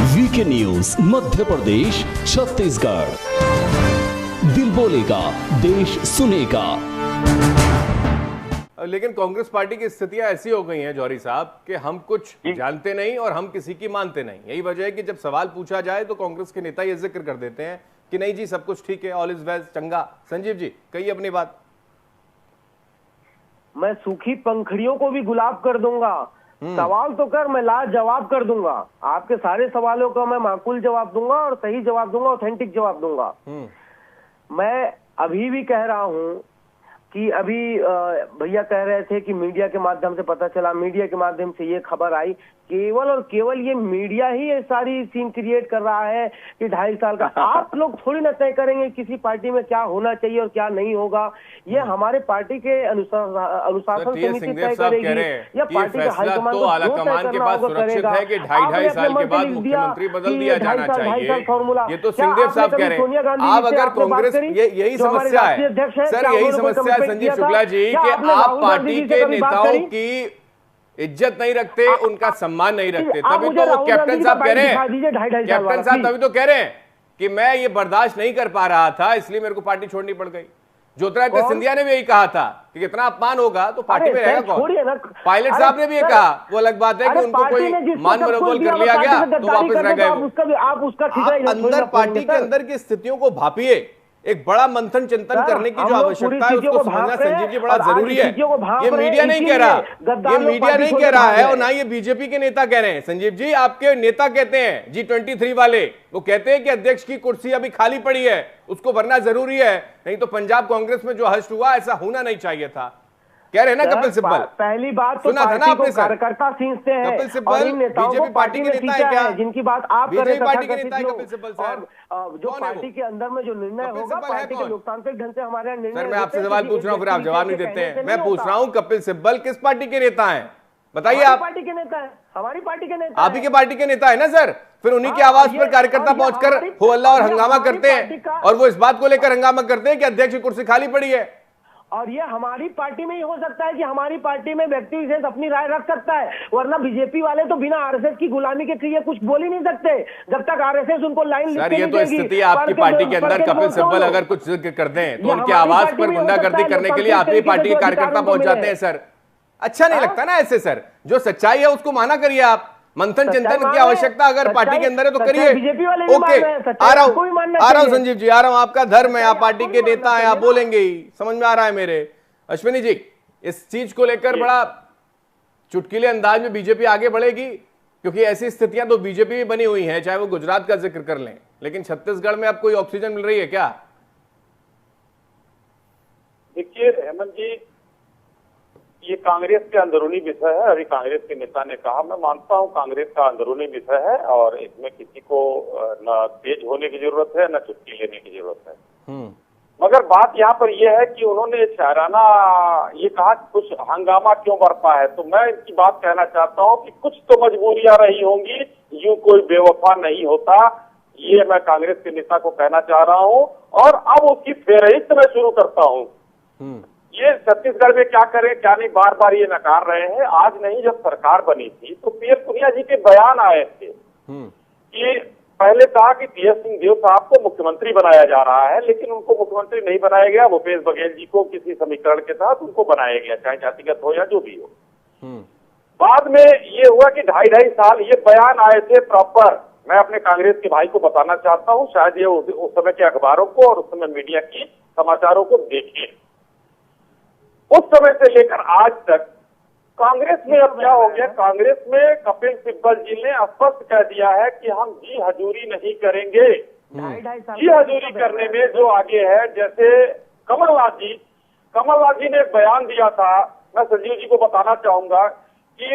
VK news Madhya Pradesh Chhattisgarh. दिल बोलेगा, देश सुनेगा। लेकिन कांग्रेस पार्टी की स्थितियां ऐसी हो गई हैं जौहरी साहब कि हम कुछ जानते नहीं और हम किसी की मानते नहीं। यही वजह है कि जब सवाल पूछा जाए तो कांग्रेस के नेता ये जिक्र कर देते हैं कि नहीं जी सब कुछ ठीक है, ऑल इज वेल, चंगा। संजीव जी कहिए अपनी बात। मैं सूखी पंखड़ियों को भी गुलाब कर दूंगा। सवाल तो कर, मैं लाजवाब कर दूंगा। आपके सारे सवालों का मैं माकूल जवाब दूंगा और सही जवाब दूंगा, ऑथेंटिक जवाब दूंगा। मैं अभी भी कह रहा हूं कि अभी भैया कह रहे थे कि मीडिया के माध्यम से पता चला, मीडिया के माध्यम से ये खबर आई। केवल और केवल ये मीडिया ही ये सारी सीन क्रिएट कर रहा है कि 2.5 साल का। आप लोग थोड़ी ना तय करेंगे किसी पार्टी में क्या होना चाहिए और क्या नहीं होगा। ये हमारे पार्टी के अनुशासन समिति तय करेगी या पार्टी के हाईकमान तो आलाकमान के पास सुरक्षित है कि 2.5 साल के बाद मुख्यमंत्री बदल दिया जाना चाहिए। ये तो सिंहदेव साहब कह रहे हैं। आप अगर कांग्रेस, यही समस्या है सर, यही समस्या है संजीव शुक्ला जी कि आप पार्टी के नेताओं की इज्जत नहीं रखते, उनका सम्मान नहीं रखते। तभी तो वो कैप्टन साहब कह रहे हैं, कैप्टन साहब तभी तो कह रहे हैं कि मैं ये बर्दाश्त नहीं कर पा रहा था इसलिए मेरे को पार्टी छोड़नी पड़ गई। ज्योतिरादित्य सिंधिया ने भी यही कहा था कि इतना अपमान होगा तो पार्टी में रहेगा कौन। पायलट साहब ने भी ये कहा। वो अलग बात है कि उनको कोई मान मनोबल कर लिया गया तो वापस रह गए। आप अंदर पार्टी के अंदर की स्थितियों को भापिए। एक बड़ा मंथन चिंतन करने की जो आवश्यकता है उसको समझना संजीव जी बड़ा जरूरी है। ये मीडिया नहीं कह रहा, ये मीडिया नहीं कह रहा है और ना ये बीजेपी के नेता कह रहे हैं। संजीव जी आपके नेता कहते हैं, G23 वाले, वो कहते हैं कि अध्यक्ष की कुर्सी अभी खाली पड़ी है, उसको भरना जरूरी है, नहीं तो पंजाब कांग्रेस में जो हश्र हुआ ऐसा होना नहीं चाहिए था। कह रहे हैं ना कपिल सिब्बल। पहली बात तो पार्टी को कार्यकर्ता खींचते हैं। कपिल सिब्बल बीजेपी पार्टी के नेता है क्या? जिनकी बात आप कर रहे हैं पार्टी के नेता है कपिल सिब्बल सर। जो पार्टी के अंदर में जो निर्णय होगा पार्टी के लोकतांत्रिक ढंग से हमारे निर्णय। सर मैं आपसे सवाल पूछ रहा हूँ फिर आप जवाब नहीं देते हैं। मैं पूछ रहा हूँ कपिल सिब्बल किस पार्टी के नेता हैं बताइए आप। पार्टी के नेता है, हमारी पार्टी के नेता। आप ही के पार्टी के नेता है ना सर। फिर उन्हीं की आवाज पर कार्यकर्ता पहुंचकर हो हल्ला और हंगामा करते हैं और वो इस बात को लेकर हंगामा करते हैं कि अध्यक्ष की कुर्सी खाली पड़ी है। और ये हमारी पार्टी में ही हो सकता है कि हमारी पार्टी में व्यक्ति विशेष अपनी राय रख सकता है, वरना बीजेपी वाले तो बिना आरएसएस की गुलामी के लिए कुछ बोल ही नहीं सकते जब तक आरएसएस उनको लाइन लिख के नहीं देगी। सर ये तो स्थिति आपकी पार्टी के अंदर कपिल सिब्बल अगर कुछ जिक्र कर दें तो उनकी आवाज पर गुंडागर्दी करने के लिए आपकी पार्टी के कार्यकर्ता पहुंच जाते हैं सर। अच्छा नहीं लगता ना ऐसे सर। जो सच्चाई है उसको माना करिए आप। मंथन चिंतन की आवश्यकता अगर पार्टी के अंदर है तो करिए। ओके आ रहा हूं संजीव जी, आ रहा हूं। आपका धर्म है, आप पार्टी के नेता हैं, आप बोलेंगे ही, समझ में आ रहा है मेरे। अश्विनी जी इस चीज को लेकर बड़ा चुटकीले अंदाज में बीजेपी आगे बढ़ेगी क्योंकि ऐसी स्थितियां तो बीजेपी में बनी हुई हैं, चाहे वो गुजरात का जिक्र कर लें, लेकिन छत्तीसगढ़ में अब कोई ऑक्सीजन मिल रही है क्या? देखिए हेमंत जी, ये कांग्रेस के अंदरूनी विषय है। अभी कांग्रेस के नेता ने कहा, मैं मानता हूं कांग्रेस का अंदरूनी विषय है और इसमें किसी को न तेज होने की जरूरत है न चुटकी लेने की जरूरत है। मगर बात यहाँ पर यह है कि उन्होंने शायराना ये कहा कि कुछ हंगामा क्यों बरपा है, तो मैं इनकी बात कहना चाहता हूँ कि कुछ तो मजबूरियां रही होंगी, यूं कोई बेवफा नहीं होता। ये मैं कांग्रेस के नेता को कहना चाह रहा हूँ और अब उसकी फेरहिस्त मैं शुरू करता हूँ। ये छत्तीसगढ़ में क्या करें क्या नहीं, बार बार ये नकार रहे हैं। आज नहीं, जब सरकार बनी थी तो पीएस पुनिया जी के बयान आए थे कि पहले कहा कि टीएस सिंहदेव साहब को मुख्यमंत्री बनाया जा रहा है, लेकिन उनको मुख्यमंत्री नहीं बनाया गया। भूपेश बघेल जी को किसी समीकरण के साथ उनको बनाया गया, चाहे जातिगत हो या जो भी हो। बाद में ये हुआ कि 2.5 साल ये बयान आए थे प्रॉपर। मैं अपने कांग्रेस के भाई को बताना चाहता हूँ, शायद ये उस समय के अखबारों को और उस समय मीडिया की समाचारों को देखिए। उस समय से लेकर आज तक कांग्रेस में अब क्या हो गया, कांग्रेस में कपिल सिब्बल जी ने स्पष्ट कह दिया है कि हम जी हजूरी नहीं करेंगे। जी हजूरी करने में जो आगे है, जैसे कमलनाथ जी ने बयान दिया था। मैं संजीव जी को बताना चाहूंगा कि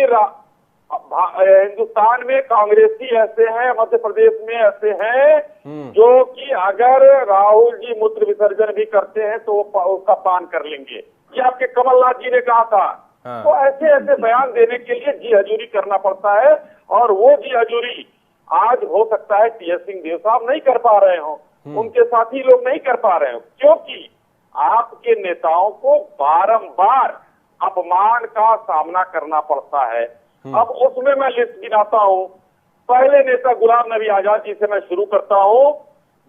हिंदुस्तान में कांग्रेसी ऐसे हैं, मध्य प्रदेश में ऐसे हैं जो कि अगर राहुल जी मूत्र विसर्जन भी करते हैं तो उसका पान कर लेंगे। ये आपके कमलनाथ जी ने कहा था। तो ऐसे ऐसे बयान देने के लिए जी हजूरी करना पड़ता है और वो जी हजूरी आज हो सकता है टीएस सिंहदेव साहब नहीं कर पा रहे हो, उनके साथी लोग नहीं कर पा रहे हो, क्योंकि आपके नेताओं को बारंबार अपमान का सामना करना पड़ता है। अब उसमें मैं लिस्ट गिनाता हूँ पहले नेता गुलाम नबी आजाद जी से मैं शुरू करता हूं।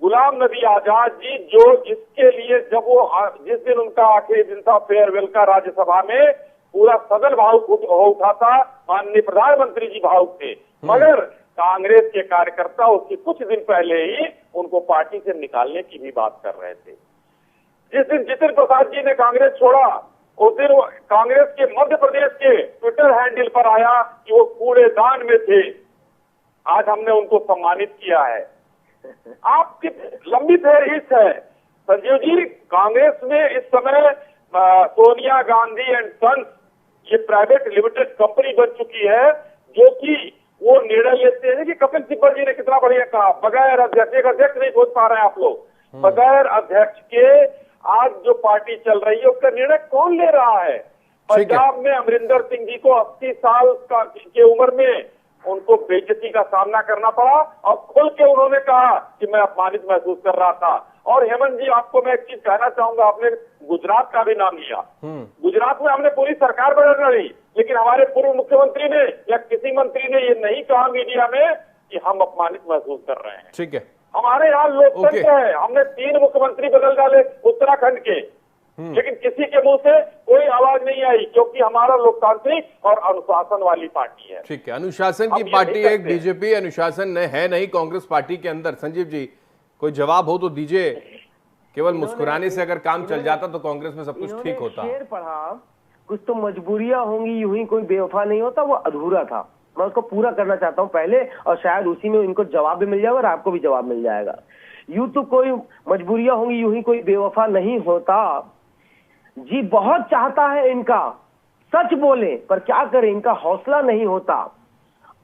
गुलाम नबी आजाद जी जो जिसके लिए जब वो जिस दिन उनका आखिरी दिन था फेयरवेल का, राज्यसभा में पूरा सदन भावुक हो उठा था, माननीय प्रधानमंत्री जी भावुक थे, मगर कांग्रेस के कार्यकर्ता उसके कुछ दिन पहले ही उनको पार्टी से निकालने की भी बात कर रहे थे। जिस दिन जितिन प्रसाद जी ने कांग्रेस छोड़ा, उस दिन वो कांग्रेस के मध्य प्रदेश के ट्विटर हैंडल पर आया कि वो कूड़ेदान में थे। आज हमने उनको सम्मानित किया है। आपकी लंबी फहरिस्त है संजीव जी। कांग्रेस में इस समय सोनिया गांधी एंड सन्स ये प्राइवेट लिमिटेड कंपनी बन चुकी है, जो कि वो निर्णय लेते हैं कि कपिल सिब्बल जी ने कितना बढ़िया कहा, बगैर अध्यक्ष, एक अध्यक्ष नहीं सोच पा रहे हैं आप लोग, बगैर अध्यक्ष के आज जो पार्टी चल रही है उसका निर्णय कौन ले रहा है। पंजाब में अमरिंदर सिंह जी को 80 साल की उम्र में उनको बेइज्जती का सामना करना पड़ा और खुल के उन्होंने कहा कि मैं अपमानित महसूस कर रहा था। और हेमंत जी, आपको मैं एक चीज कहना चाहूंगा, आपने गुजरात का भी नाम लिया। गुजरात में हमने पूरी सरकार बदल ली, लेकिन हमारे पूर्व मुख्यमंत्री ने या किसी मंत्री ने ये नहीं कहा मीडिया में कि हम अपमानित महसूस कर रहे हैं। ठीक है, हमारे यहाँ लोकतंत्र है। हमने 3 मुख्यमंत्री बदल डाले उत्तराखंड के, लेकिन किसी के मुंह से कोई आवाज नहीं आई, क्योंकि हमारा लोकतांत्रिक और अनुशासन वाली पार्टी है। ठीक है, अनुशासन की पार्टी है बीजेपी, अनुशासन है नहीं कांग्रेस पार्टी के अंदर। संजीव जी, कोई जवाब हो तो दीजिए। केवल मुस्कुराने से अगर काम चल जाता तो कांग्रेस में सब कुछ ठीक होता। शेर पढ़ा, कुछ तो मजबूरियां होंगी, यूं ही कोई बेवफा नहीं होता, वो अधूरा था। मैं उसको पूरा करना चाहता हूं पहले, और शायद उसी में इनको जवाब भी मिल जाएगा और आपको भी जवाब मिल जाएगा। यूं तो कोई मजबूरियां होंगी, यूं ही कोई बेवफा नहीं होता। जी बहुत चाहता है इनका सच बोले, पर क्या करें इनका हौसला नहीं होता।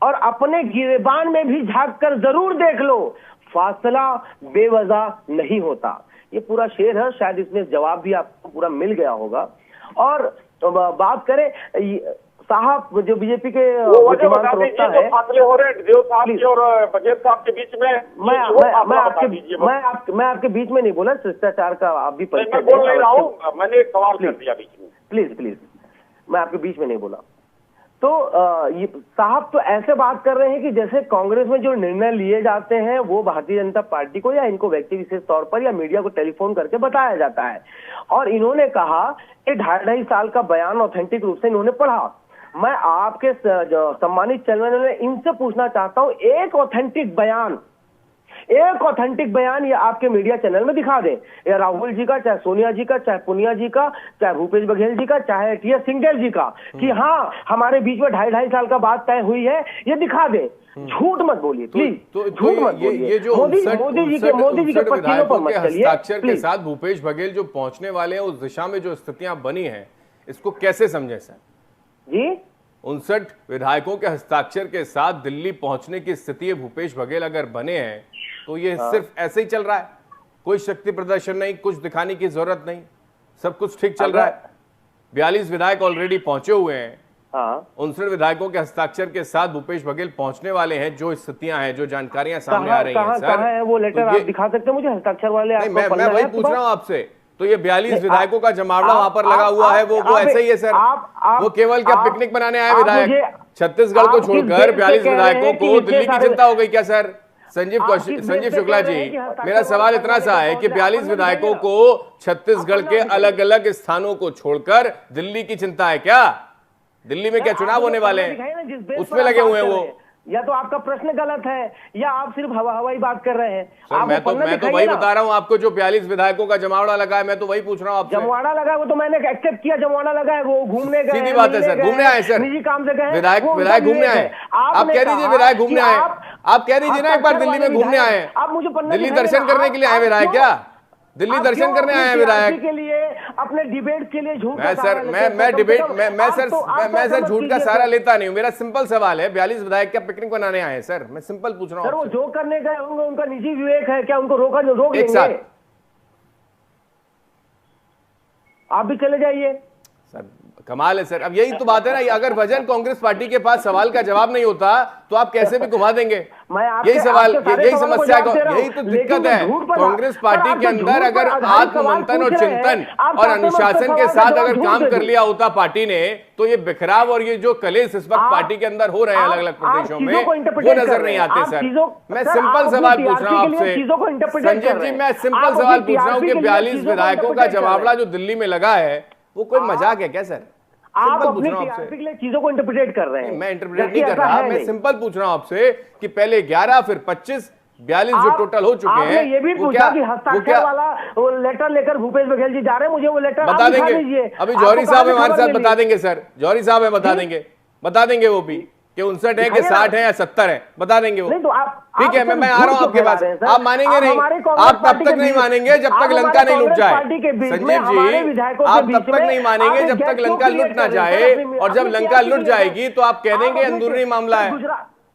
और अपने गिरेबान में भी झांक कर जरूर देख लो, फासला बेवजह नहीं होता। ये पूरा शेर है, शायद इसमें जवाब भी आपको पूरा मिल गया होगा। और तो बात करें साहब जो बीजेपी के वर्तमान प्रवक्ता है, फासले हो रहे देव साहब के और बघेल साहब के बीच में, मैं आपके बीच में नहीं बोला, शिष्टाचार का आप भी मैं बोल नहीं रहा हूँ, मैंने एक सवाल कर दिया बीच में। प्लीज मैं आपके बीच में नहीं बोला। तो ये साहब तो ऐसे बात कर रहे हैं कि जैसे कांग्रेस में जो निर्णय लिए जाते हैं वो भारतीय जनता पार्टी को या इनको व्यक्ति विशेष तौर पर या मीडिया को टेलीफोन करके बताया जाता है। और इन्होंने कहा कि 2.5 साल का बयान ऑथेंटिक रूप से इन्होंने पढ़ा। मैं आपके सम्मानित चैनल में इनसे पूछना चाहता हूं, एक ऑथेंटिक बयान ये आपके मीडिया चैनल में दिखा दें, या राहुल जी का, चाहे सोनिया जी का, चाहे पुनिया जी का, चाहे भूपेश बघेल जी का, चाहे टी.एस. सिंघेल जी का, कि हाँ हमारे बीच में 2.5 साल का बात तय हुई है, ये दिखा दें। झूठ मत बोलिए प्लीज, झूठ मत बोलिए। ये जो मोदी जी के पत्तियों पर मत चलिए। हस्ताक्षर के साथ भूपेश बघेल जो पहुंचने वाले हैं, उस दिशा में जो स्थितियां बनी हैं, इसको कैसे समझे सर जी? 59 विधायकों के हस्ताक्षर के साथ दिल्ली पहुंचने की स्थिति भूपेश बघेल अगर बने हैं, तो ये सिर्फ ऐसे ही चल रहा है, कोई शक्ति प्रदर्शन नहीं, कुछ दिखाने की जरूरत नहीं, सब कुछ ठीक चल रहा है। 42 विधायक ऑलरेडी पहुंचे हुए हैं। 59 विधायकों के हस्ताक्षर के साथ भूपेश बघेल पहुंचने वाले हैं। जो स्थितियां हैं, जो जानकारियां सामने आ रही हैं सर, कहां है वो लेटर? आप दिखा सकते हैं मुझे हस्ताक्षर वाले? मैं वही पूछ रहा हूं आपसे। तो ये 42 विधायकों का जमावड़ा वहां पर लगा हुआ है, वो ऐसे ही है सर। वो केवल क्या पिकनिक मनाने आए विधायक? छत्तीसगढ़ को छोड़कर 42 विधायकों को दिल्ली की चिंता हो गई क्या सर? संजीव शुक्ला जी, मेरा सवाल इतना सा है कि 42 विधायकों को छत्तीसगढ़ के अलग अलग स्थानों को छोड़कर दिल्ली की चिंता है क्या? दिल्ली में क्या चुनाव होने वाले हैं, उसमें लगे हुए हैं वो? या तो आपका प्रश्न गलत है या आप सिर्फ हवाई बात कर रहे हैं। सर मैं तो वही बता रहा हूँ आपको, जो 42 विधायकों का जमावड़ा लगा है, मैं तो वही पूछ रहा हूँ आपसे। जमावड़ा लगा है वो तो मैंने एक्सेप्ट किया, जमावड़ा लगा है, वो घूमने गए, सीधी बात है सर, घूमने आए सर, निजी काम से गए, विधायक घूमने आए। आप कह दीजिए विधायक घूमने आए, आप कह दीजिए ना एक बार दिल्ली में घूमने आए। आप मुझे दिल्ली दर्शन करने के लिए आए विधायक क्या? दिल्ली दर्शन करने आए हैं विधायक के लिए, अपने डिबेट के लिए झूठ? मैं सर झूठ का सहारा लेता नहीं हूं। मेरा सिंपल सवाल है, 42 विधायक क्या पिकनिक बनाने आए हैं सर? मैं सिंपल पूछ रहा हूं सर। वो जो करने गए होंगे उनका निजी विवेक है, क्या उनको रोक एक साथ? आप भी चले जाइए सर। कमाल है सर। अब यही तो बात है ना, अगर वजन कांग्रेस पार्टी के पास सवाल का जवाब नहीं होता तो आप कैसे भी घुमा देंगे। यही सवाल, यही समस्या, यही तो दिक्कत है कांग्रेस पार्टी के अंदर। अगर आत्ममंथन और चिंतन और अनुशासन के साथ अगर काम कर लिया होता पार्टी ने, तो ये बिखराव और ये जो कलेश इस वक्त पार्टी के अंदर हो रहे हैं अलग अलग प्रदेशों में, वो नजर नहीं आते। सर मैं सिंपल सवाल पूछ रहा हूँ आपसे संजीव जी, मैं सिंपल सवाल पूछ रहा हूँ कि 42 विधायकों का जवाबड़ा जो दिल्ली में लगा है, वो कोई मजाक है क्या सर? आप अपनी टीआरपी के लिए चीजों को इंटरप्रेट कर रहे हैं। मैं इंटरप्रेट नहीं कर रहा, मैं सिंपल पूछ रहा हूं आपसे कि पहले 11 फिर 25 42 जो टोटल हो चुके हैं, ये भी पूछा कि हस्ताक्षर वाला वो लेटर लेकर भूपेश बघेल जी जा रहे हैं, मुझे वो लेटर बता देंगे। अभी जौहरी साहब हमारे साथ बता देंगे सर, जौहरी साहब है बता देंगे वो भी कि 59 है कि 60 है या 70 है, बता देंगे वो। ठीक है, मैं आ रहा हूं आपके पास। आप मानेंगे नहीं, आप तब तक नहीं मानेंगे जब तक लंका नहीं लुट जाए। संजीव जी, आप तब तक नहीं मानेंगे जब तक लंका लुट ना जाए, और जब लंका लुट जाएगी तो आप कह देंगे अंदरूनी मामला है।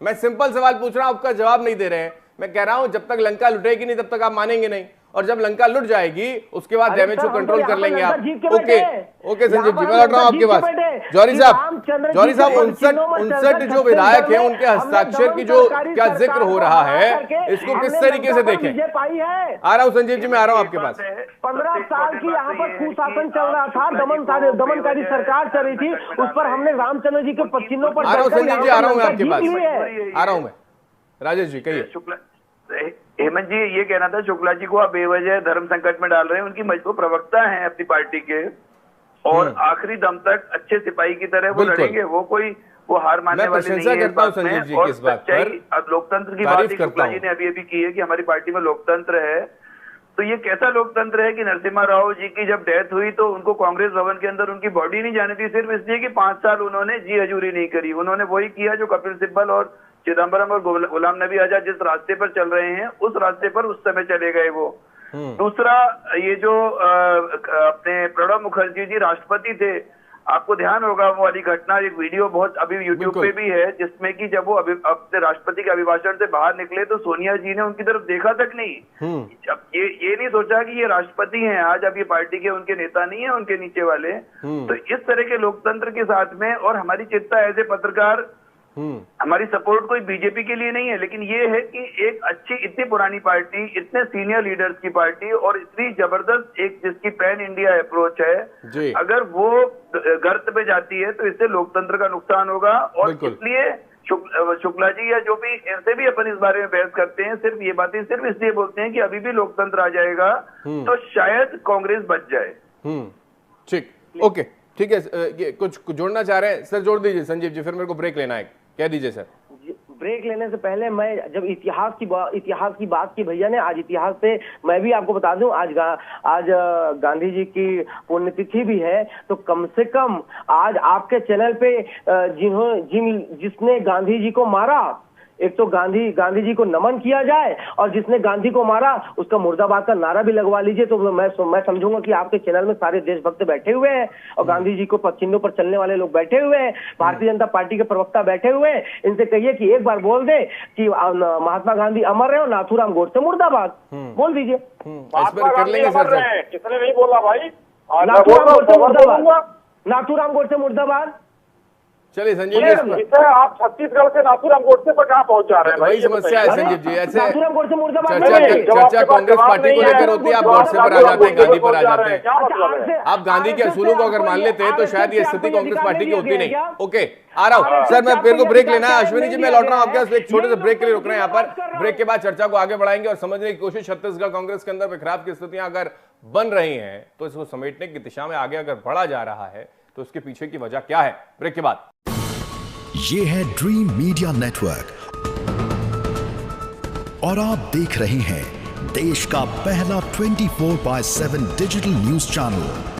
मैं सिंपल सवाल पूछ रहा हूं, आपका जवाब नहीं दे रहे हैं। मैं कह रहा हूं जब तक लंका लुटेगी नहीं तब तक आप मानेंगे नहीं, और जब लंका लुट जाएगी उसके बाद डैमेज को कंट्रोल कर लेंगे आप। ओके संजीव जी, मैं लौट रहा हूं आपके पास। जौहरी साहब 59 जो विधायक हैं उनके हस्ताक्षर की जो क्या जिक्र हो रहा है, इसको किस तरीके से देखें? आ रहा हूं संजीव जी, मैं आ रहा हूं आपके पास। 15 साल की यहाँ पर कुशासन चल रहा था, दमनकारी सरकार चल रही थी, उस पर हमने रामचंद्र जी के पच्चीनों पर। आ रहा हूं संजीव जी, आ रहा हूं मैं आपके पास, आ रहा हूं मैं। राजेश जी कहिए। हेमंत जी, ये कहना था शुक्ला जी को आप बेवजह धर्म संकट में डाल रहे हैं। उनकी मजबूत प्रवक्ता हैं अपनी पार्टी के, और आखिरी दम तक अच्छे सिपाही की तरह वो लड़ेंगे। वो हार मानने वाले नहीं है। संजीव जी की इस बात पर लोकतंत्र की बात शुक्ला जी ने अभी की है कि हमारी पार्टी में लोकतंत्र है। तो ये कैसा लोकतंत्र है कि नरसिम्हा राव जी की जब डेथ हुई तो उनको कांग्रेस भवन के अंदर उनकी बॉडी नहीं जाने दी, सिर्फ इसलिए कि 5 साल उन्होंने जी हजूरी नहीं करी। उन्होंने वही किया जो कपिल सिब्बल और चिदम्बरम और गुलाम नबी आजाद जिस रास्ते पर चल रहे हैं, उस रास्ते पर उस समय चले गए वो। दूसरा, ये जो अपने प्रणब मुखर्जी जी राष्ट्रपति थे, आपको ध्यान होगा वो वाली घटना, एक वीडियो बहुत अभी यूट्यूब पे भी है, जिसमें कि जब वो अपने राष्ट्रपति के अभिभाषण से बाहर निकले तो सोनिया जी ने उनकी तरफ देखा तक नहीं। अब ये नहीं सोचा कि ये राष्ट्रपति हैं आज, अब ये पार्टी के उनके नेता नहीं है, उनके नीचे वाले। तो इस तरह के लोकतंत्र के साथ में, और हमारी चिंता ऐसे पत्रकार, हमारी सपोर्ट कोई बीजेपी के लिए नहीं है, लेकिन ये है कि एक अच्छी, इतनी पुरानी पार्टी, इतने सीनियर लीडर्स की पार्टी, और इतनी जबरदस्त एक जिसकी पैन इंडिया अप्रोच है, अगर वो गर्त पे जाती है तो इससे लोकतंत्र का नुकसान होगा। और इसलिए शुक्ला जी या जो भी, इनसे भी अपन इस बारे में बहस करते हैं, सिर्फ ये बातें सिर्फ इसलिए बोलते हैं कि अभी भी लोकतंत्र आ जाएगा तो शायद कांग्रेस बच जाए। ठीक, ओके, ठीक है। ये कुछ जोड़ना चाह रहे हैं सर? जोड़ दीजिए संजीव जी, फिर मेरे को ब्रेक लेना है, कह दीजिए सर। ब्रेक लेने से पहले मैं जब इतिहास की बात की भैया ने, आज इतिहास से मैं भी आपको बता दूं, आज गांधी जी की पुण्यतिथि भी है, तो कम से कम आज आपके चैनल पे जिसने गांधी जी को मारा, एक तो गांधी जी को नमन किया जाए, और जिसने गांधी को मारा उसका मुर्दाबाद का नारा भी लगवा लीजिए, तो मैं समझूंगा कि आपके चैनल में सारे देशभक्त बैठे हुए हैं, और गांधी जी को चिन्हों पर चलने वाले लोग बैठे हुए हैं, भारतीय जनता पार्टी के प्रवक्ता बैठे हुए हैं। इनसे कहिए कि एक बार बोल दे कि महात्मा गांधी अमर रहे, और नाथूराम गोडसे मुर्दाबाद, बोल दीजिए। किसने नहीं बोला भाई? नाथूराम गोडसे मुर्दाबाद। चलिए संजीव जी, आप छत्तीसगढ़ से नाथूराम गोडसे पर कहाँ पहुंचा रहे हैं? वही समस्या है संजीव जी, ऐसे चर्चा कांग्रेस पार्टी को लेकर होती है, आप गोडसे पर आ जाते हैं, गांधी पर आ जाते हैं। आप गांधी के असूलों को अगर मान लेते हैं तो शायद ये स्थिति कांग्रेस पार्टी की होती नहीं। ओके, आ रहा हूँ सर, मैं मेरे को ब्रेक लेना है। अश्विनी जी, मैं लौट रहा हूँ आपके पास, एक छोटे से ब्रेक के लिए रुक रहे हैं यहाँ पर। ब्रेक के बाद चर्चा को आगे बढ़ाएंगे और समझने की कोशिश, छत्तीसगढ़ कांग्रेस के अंदर बिखराव की स्थितियां अगर बन रही हैं तो इसको समेटने की दिशा में आगे अगर बढ़ा जा रहा है तो उसके पीछे की वजह क्या है? ब्रेक के बाद। ये है ड्रीम मीडिया नेटवर्क, और आप देख रहे हैं देश का पहला 24/7 डिजिटल न्यूज चैनल।